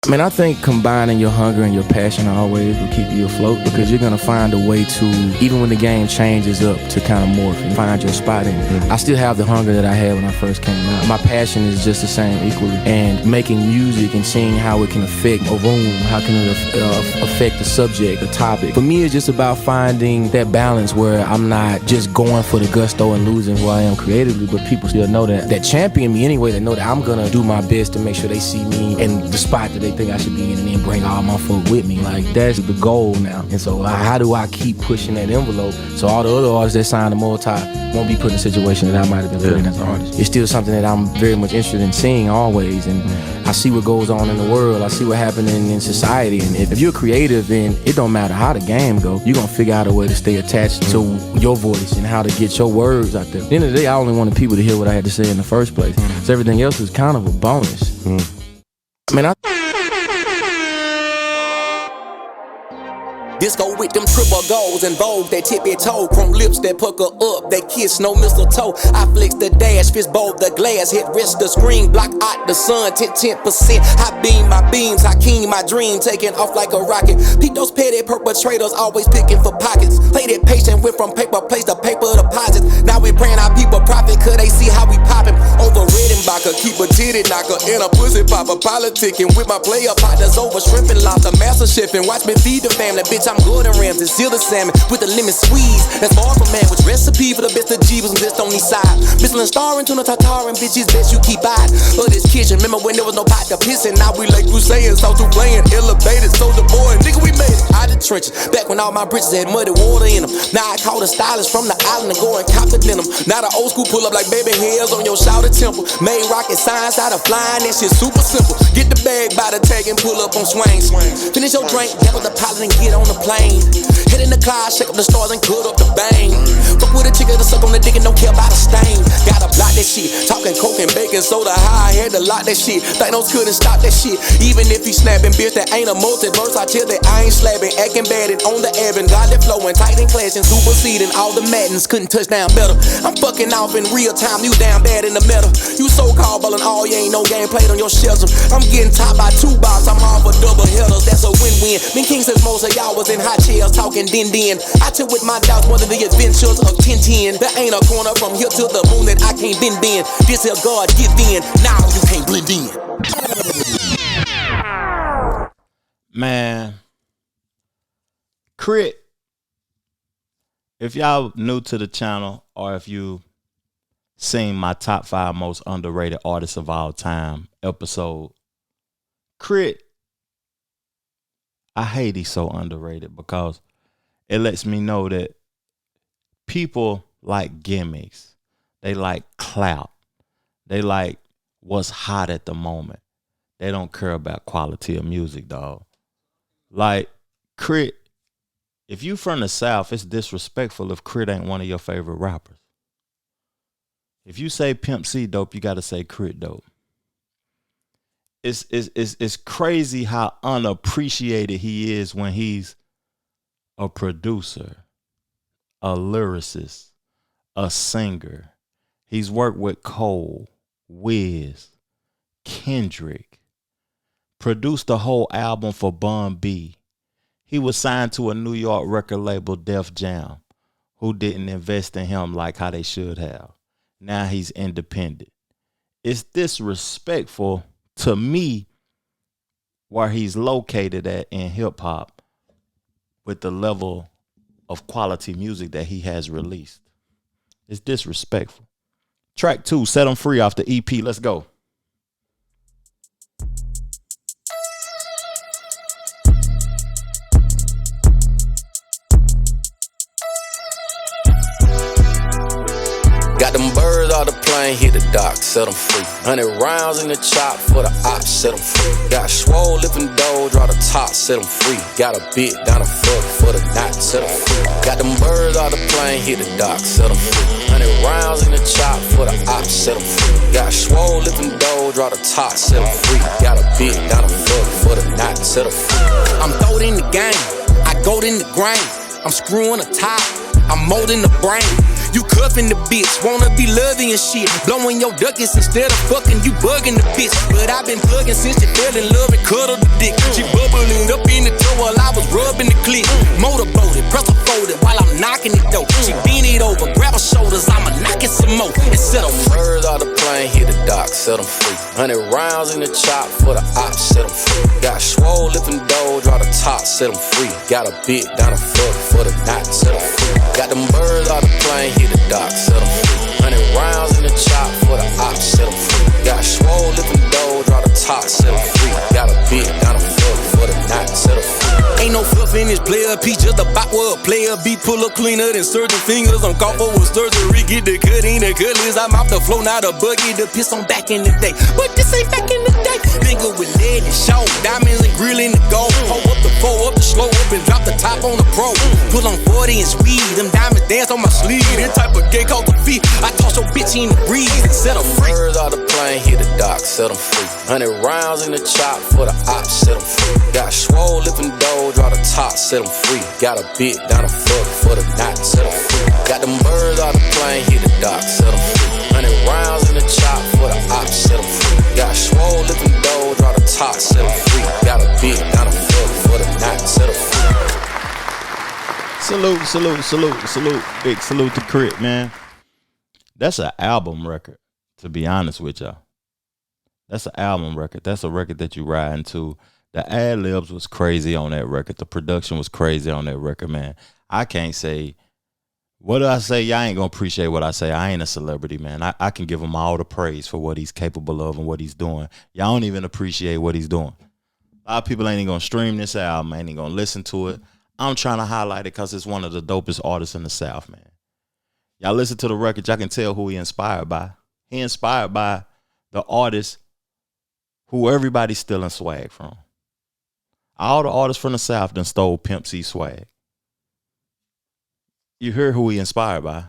Man, I think combining your hunger and your passion always will keep you afloat, because you're going to find a way to, even when the game changes up, to kind of morph and find your spot in it. I still have the hunger that I had when I first came out. My passion is just the same equally. And making music and seeing how it can affect a room, how can it affect the subject, the topic. For me, it's just about finding that balance where I'm not just going for the gusto and losing who I am creatively, but people still know that champion me anyway. They know that I'm going to do my best to make sure they see me in the spot that they think I should be in, and then bring all my folk with me. Like, that's the goal now. And so how do I keep pushing that envelope so all the other artists that sign the multi won't be put in a situation that I might have been put in as an artist? It's still something that I'm very much interested in seeing always, and I see what goes on in the world. I see what happening in society, and if you're creative, then it don't matter how the game go, you're gonna figure out a way to stay attached to your voice and how to get your words out there. At the end of the day, I only wanted people to hear what I had to say in the first place, so everything else was kind of a bonus. I mean, Disco with them triple goals and Vogue, that tippy toe, chrome lips that pucker up, that kiss, no mistletoe. I flex the dash, fist bowl the glass, hit wrist the screen, block out the sun, 10%. I beam my beams, I keen my dream, taking off like a rocket. Peep those petty perpetrators, always picking for pockets. Play that patient, went from paper place to paper deposits. Now we praying our people profit, cause they see how we poppin'. Over Redenbacher, keep a titty knocker, and a pussy popper, politicking with my player partners over shrimp and lobster, master chefing. Watch me feed the family, bitch. I'm Gordon Ramsay, seal the salmon with a lemon squeeze. That's far from man, which recipe for the best of Jeebus and just on these side. Michelin star into the tartar and bitches, best you keep out of this kitchen. Remember when there was no pot to piss in? Now we like Crusaders, so to playing elevated, soldier boy, nigga, we made it out the trenches. Back when all my britches had muddy water in them. Now I call the stylist from the island and go and cop the denim. Now the old school pull up like baby hairs on your shouted temple. Made rocket science out of flying, that shit super simple. Get the bag by the tag and pull up on swings. Finish your drink, down with the pilot and get on the plane. Head in the cloud, shake up the stars and cut up the bang. Fuck with a chick to suck on the dick and don't care about a stain. Gotta block that shit, talking coke and baking soda high. I had to lock that shit, Thanos couldn't stop that shit. Even if he snapping, bitch, that ain't a multiverse. I tell that I ain't slapping, acting bad and on the Evan. God that flowing, tight and clashing, superseding all the Maddens. Couldn't touch down better. I'm fucking off in real time, you down bad in the metal. You so-called ballin' all, you ain't no game played on your shelter. I'm getting top by 2 box, I'm off for double headers, that's a win-win. Me King says most of y'all was in high chairs talking din. I took with my doubts one of the adventures of Tintin. There ain't a corner from here to the moon that I can't bend in. This here God give in, now you can't blend in. Man, K.R.I.T, if y'all new to the channel, or if you seen my top 5 most underrated artists of all time episode, K.R.I.T, I hate he's so underrated because it lets me know that people like gimmicks. They like clout. They like what's hot at the moment. They don't care about quality of music, dog. Like, K.R.I.T, if you from the South, it's disrespectful if K.R.I.T ain't one of your favorite rappers. If you say Pimp C dope, you got to say K.R.I.T dope. It's crazy how unappreciated he is when he's a producer, a lyricist, a singer. He's worked with Cole, Wiz, Kendrick, produced the whole album for Bun B. He was signed to a New York record label, Def Jam, who didn't invest in him like how they should have. Now he's independent. It's disrespectful to me where he's located at in hip hop with the level of quality music that he has released. It's disrespectful. Track 2, Set 'Em Free off the EP. Let's go. Got them birds out the plane, hit the dock, set them free. 100 rounds in the chop for the ops, set them free. Got swole lifting dough, draw the top, set them free. Got a bit down the foot for the knot, set them free. Got them birds out the plane, hit the dock, set them free. 100 rounds in the chop for the ops, set them free. Got swole lifting dough, draw the top, set them free. Got a bit down the foot for the knot, set them free. I'm throwed in the game, I go in the grain. I'm screwing the top, I'm molding the brain. You cuffing the bitch, wanna be loving and shit. Blowing your ducats instead of fucking you bugging the bitch. But I've been plugging since she fell in love and cuddled the dick. She bubbling up in the toe while I was rubbing the clip. Motorboated, press folded while I'm knocking it though. She bend it over, grab her shoulders, I'ma knock it some more. And set them birds out the plane, hit the dock, set them free. 100 rounds in the chop for the ops, set them free. Got swole, lifting dough, draw the top, set them free. Got a bit down the fuck for the knot, set them free. Got them birds out the plane, hit the dock, set them free. 100 rounds in the chop for the ops, set them free. Got swole, lifting dough, draw the top, set them free. Got a bit down the fuck for the knot, set them free. Ain't no fluff in this player piece, just about where a player be. Pull up cleaner than surgeon fingers. I'm caught for a surgery, get the cut in the cutlets. I'm off the floor, now the buggy, the piss on back in the day. But this ain't back in the day. Finger with lead and show, diamonds and grill in the gold. Hold up the four, up the slow up and drop the top on the pro. Pull on 40 and speed, them diamonds dance on my sleeve. That type of gay called the feet. I toss your bitch in the breeze and set her free. Birds out the plane, hit the dock, set them free. 100 rounds in the chop for the ops, set them free. Got swole, lifting dough, draw the top, set them free. Got a bit down the fuck for the knot, set them free. Got them birds out the plane, hit the dock, set them free. 100 rounds in the chop for the ops, set them free. Got swole, lifting dough, draw the top, set them free. Got a bit down the fuck for the knot, set them free. Salute, salute, salute, salute. Big salute to K.R.I.T, man. That's an album record, to be honest with y'all. That's an album record. That's a record that you ride into. The ad-libs was crazy on that record. The production was crazy on that record, man. I can't say, what do I say? Y'all ain't going to appreciate what I say. I ain't a celebrity, man. I can give him all the praise for what he's capable of and what he's doing. Y'all don't even appreciate what he's doing. A lot of people ain't going to stream this album, ain't going to listen to it. I'm trying to highlight it because it's one of the dopest artists in the South, man. Y'all listen to the record, y'all can tell who he inspired by. He inspired by the artists who everybody's stealing swag from. All the artists from the South done stole Pimp C swag. You hear who he inspired by.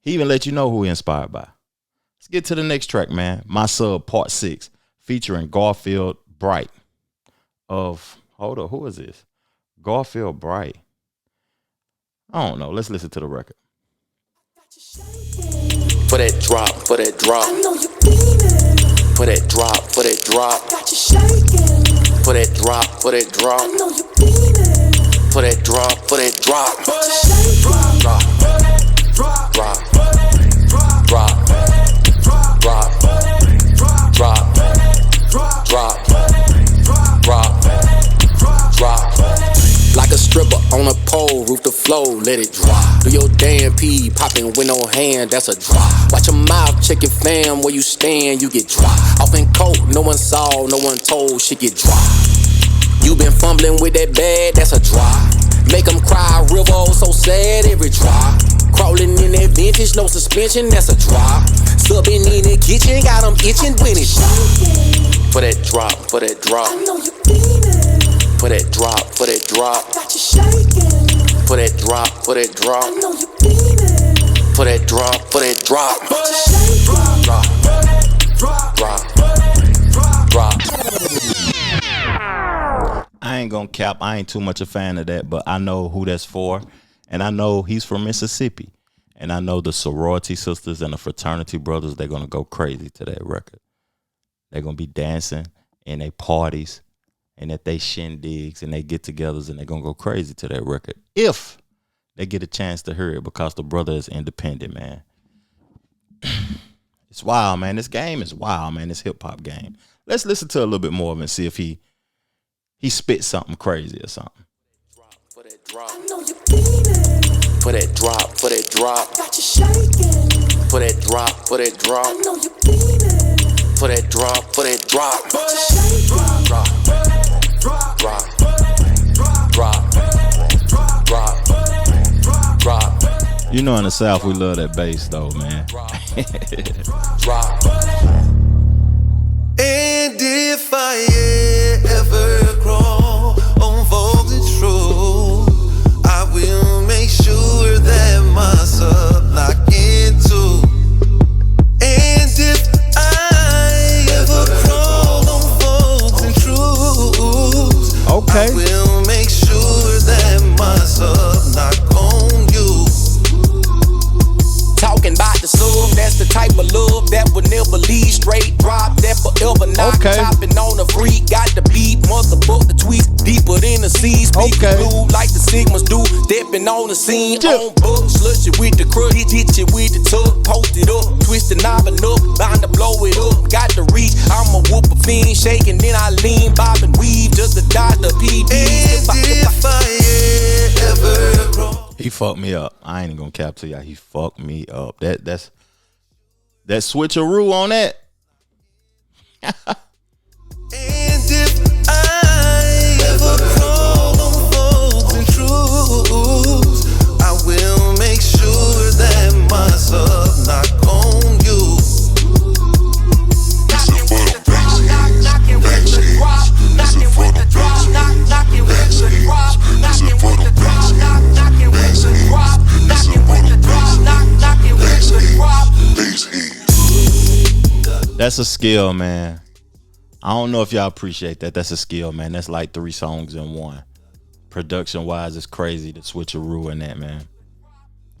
He even let you know who he inspired by. Let's get to the next track, man. My Sub Part 6, featuring Garfield Bright of, hold up, who is this? Garfield Bright. I don't know. Let's listen to the record. For that drop, for that drop. I know you feeling. For that drop, for that drop. Got you shaking. For that drop, for that drop. I know you feeling. For that drop, for that drop. Got you shaking. Drop, drop, drop, drop, drop, drop, drop, drop. Like a stripper on a pole, roof to flow, let it drop. Do your damn pee, popping with no hand, that's a drop. Watch your mouth, check your fam, where you stand, you get dropped. Off in coat, no one saw, no one told, shit get dropped. You been fumbling with that bag, that's a drop. Make them cry, river, so sad, every drop. Crawling in that vintage, no suspension, that's a drop. Subbing in the kitchen, got them itching when it drop. For that drop, for that drop. I know you feeling. For that drop, for that drop. Got you shaking. For that drop, for that drop. I know you feeling. For that drop, for that drop. Got you shaking. Drop, drop, drop. I ain't gonna cap. I ain't too much a fan of that, but I know who that's for. And I know he's from Mississippi. And I know the sorority sisters and the fraternity brothers, they're gonna go crazy to that record. They're gonna be dancing in their parties and at they shindigs and they get-togethers, and they're gonna go crazy to that record if they get a chance to hear it, because the brother is independent, man. It's wild, man. This game is wild, man. This hip-hop game. Let's listen to a little bit more of it and see if he spits something crazy or something. For that drop, I know you feeling. for that drop, for that drop. Got you shaking. For that drop, for that drop. I know you feeling. For that drop, for that drop. Got you shaking. Drop, drop, drop, drop, drop, drop. You know, in the South, we love that bass, though, man. Drop. And if I ever crawl on Vogue and True, I will make sure that my sub lock into. And if I ever crawl on Vogue and Trues, Okay. I will make sure that my sub knock on you. freak, got the beat, motherfuck the tweets, deeper than the seas. Okay. Blue like the Sigmas do, stepping on the scene. On books, slush it with the crud, hit you with the tug, post it up, twist the knob enough, bound to blow it up. Got the reach, I'ma whoop a fiend, shaking, then I lean, bob and weave, just to dodge the PD. And if I ever cross. He fucked me up. I ain't even gonna cap to y'all. He fucked me up. That's that switcheroo on that. And if I ever crawl on folks and truths, I will make sure that my sub knock on you. Knocking with the drop, knocking with the drop, knocking with the drop, knocking with the drop, knocking with the drop, knocking with the drop, knocking with the drop, knocking with the drop. That's a skill, man. I don't know if y'all appreciate that. That's a skill, man. That's like 3 songs in one. Production wise, it's crazy to switcheroo in that, man.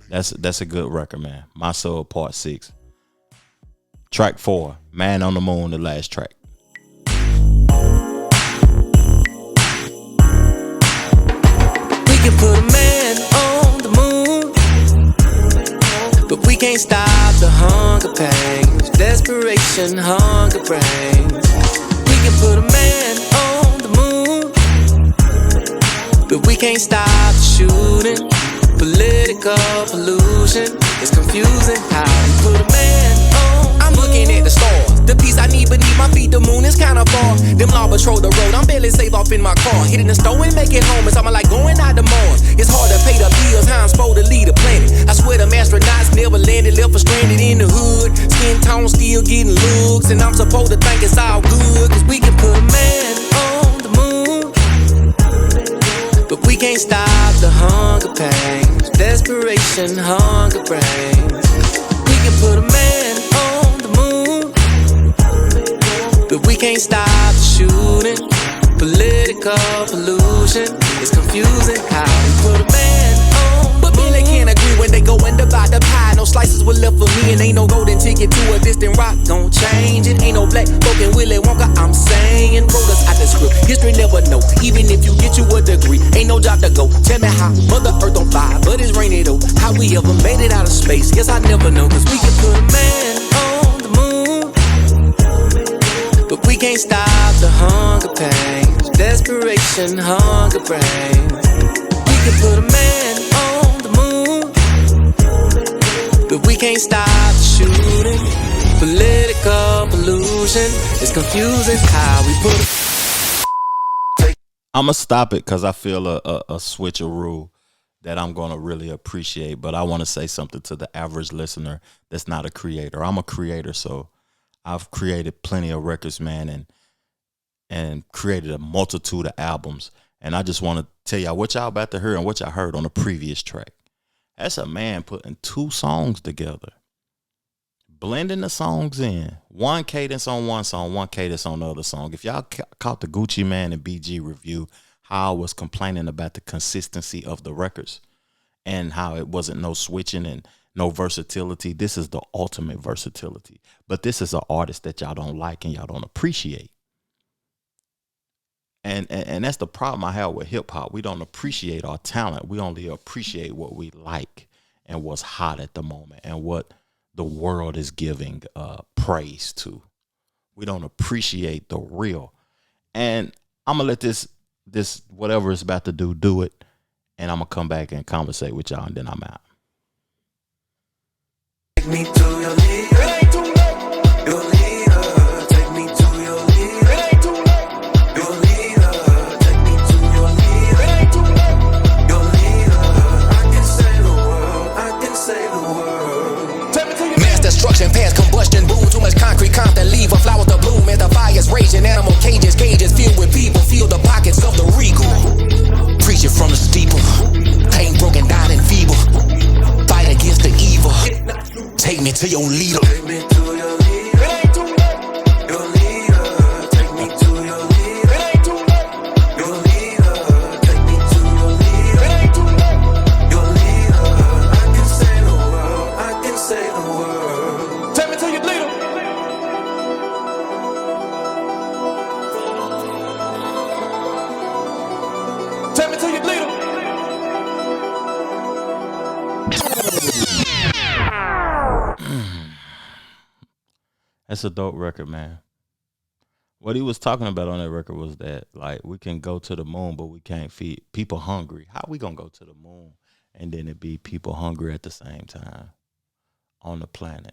That's a good record, man. My Soul Part 6. Track 4, Man on the Moon, the last track. We can put a man on the moon, but we can't stop the hunger pains, desperation, hunger pains. We can put a man on the moon, but we can't stop the shooting. Political pollution is confusing how we put a man on. I'm looking at the stars, the piece I need beneath my feet. The moon is kinda far. Them law patrol the road, I'm barely safe off in my car. Hitting the store and making home, it's something like going out to Mars. It's hard to pay the bills, how I'm supposed to lead a planet. I swear them astronauts never landed, left us stranded in the hood. Skin tone still getting looks, and I'm supposed to think it's all good, cause we can put a man on the moon, but we can't stop the hunger pains, desperation, hunger pains. We can put a man on the moon, but we can't stop the shooting. Political pollution is confusing how we put a man on. But Billy can't agree when they go and divide the pie. No slices were left for me, and ain't no golden ticket to a distant rock. Don't change it. Ain't no black folk in Willy Wonka. I'm saying, wrote us out the script. History never know. Even if you get you a degree, ain't no job to go. Tell me how Mother Earth on fire, but it's raining though. How we ever made it out of space? Guess I never know. Cause we can put a man on the moon, but we can't stop the hunger pains, desperation, hunger pains. We can put a man on the moon, but we can't stop the shooting. Political pollution is confusing how we put it. I'ma stop it because I feel a switcheroo that I'm gonna really appreciate. But I want to say something to the average listener that's not a creator. I'm a creator, so I've created plenty of records, man, and created a multitude of albums. And I just want to tell y'all what y'all about to hear and what y'all heard on the previous track. That's a man putting 2 songs together, blending the songs in. One cadence on one song, one cadence on the other song. If y'all caught the Gucci Man and BG review, how I was complaining about the consistency of the records and how it wasn't no switching and no versatility. This is the ultimate versatility. But this is an artist that y'all don't like and y'all don't appreciate. And that's the problem I have with hip hop. We don't appreciate our talent. We only appreciate what we like and what's hot at the moment and what the world is giving praise to. We don't appreciate the real. And I'm gonna let this whatever it's about to do it, and I'm gonna come back and conversate with y'all, and then I'm out. Take me to your leader. Your leader. Take me to your leader. Your leader. Take me to your leader. Your leader. I can save the world. I can save the world. Mass destruction, past combustion, boom. Too much concrete, Compton, leave a flower to bloom. And the fire's raging, animal cages filled with people. Feel the pockets of the regal. Preaching from the steeple. Pain broken down and feeble. Fight against the evil. Take me to your leader. Take me to your leader. Your leader. Take me to your leader. Your leader. Take me to your leader. Your leader. I can save the world. I can save the world. Take me to your leader. That's a dope record, man. What he was talking about on that record was that, like, we can go to the moon, but we can't feed people hungry. How we gonna go to the moon and then it be people hungry at the same time on the planet?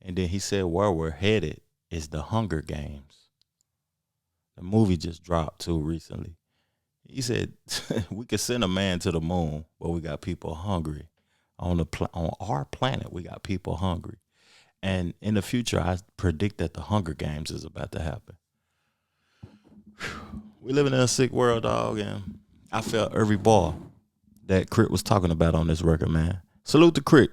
And then he said where we're headed is the Hunger Games. The movie just dropped too recently. He said we could send a man to the moon, but we got people hungry on our planet. We got people hungry, and in the future, I predict that the Hunger Games is about to happen. We living in a sick world, dog, and I felt every bar that K.R.I.T was talking about on this record, man. Salute to K.R.I.T.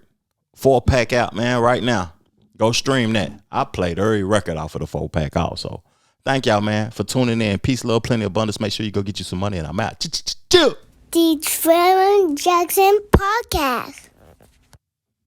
4-pack out, man, right now. Go stream that. I played every record off of the 4-pack also. Thank y'all, man, for tuning in. Peace, love, plenty, abundance. Make sure you go get you some money, and I'm out. Chill. The Trevor Jackson Podcast.